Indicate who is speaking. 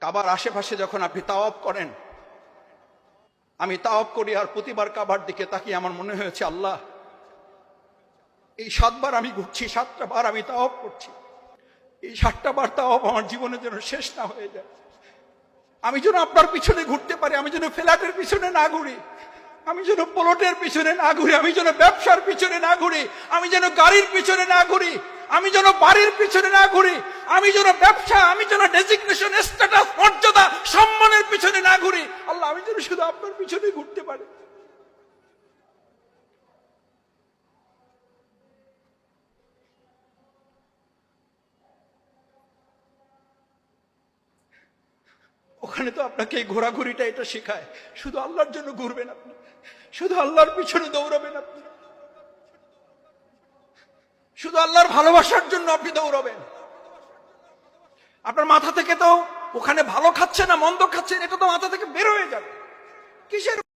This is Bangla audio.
Speaker 1: কাবার আশেপাশে যখন আপনি তাওয়াফ করেন, আমি তাওয়াফ করি আর প্রতিবার কাবার দিকে তাকিয়ে আমার মনে হয়েছে, আল্লাহ এই 7 বার আমি ঘুরছি, 7টা বার আমি তাওয়াফ করছি, এই 7টা বার তাওয়াফ আমার জীবনে যেন শেষ না হয়ে যায়। আমি যেন আপনার পিছনে ঘুরতে পারি, আমি যেন ফ্ল্যাটের পিছনে না ঘুরি, আমি যেন প্লটের পিছনে না ঘুরি, আমি যেন ব্যবসার পিছনে না ঘুরি, আমি যেন গাড়ির পিছনে না ঘুরি, আমি যেন বাড়ির পিছনে না ঘুরি, আমি যেন ব্যবসা, আমি যেন ডেজিগনেশন, স্ট্যাটাস, মর্যাদা, সম্মানের পিছনে না ঘুরি। আল্লাহ, আমি যেন শুধু আপনার পিছনে ঘুরতে পারি। ওখানে তো আপনাকে এই ঘোরাঘুরিটা এটা শেখায়, শুধু আল্লাহর জন্য ঘুরবেন আপনি, শুধু আল্লাহর পিছনে দৌড়াবেন আপনি, শুধু আল্লাহর ভালোবাসার জন্য আপনি দৌড়াবেন। আপনার মাথা থেকে তো ওখানে ভালো খাচ্ছে না মন্দ খাচ্ছেন, এটা তো মাথা থেকে বের হয়ে যাবে। কিসের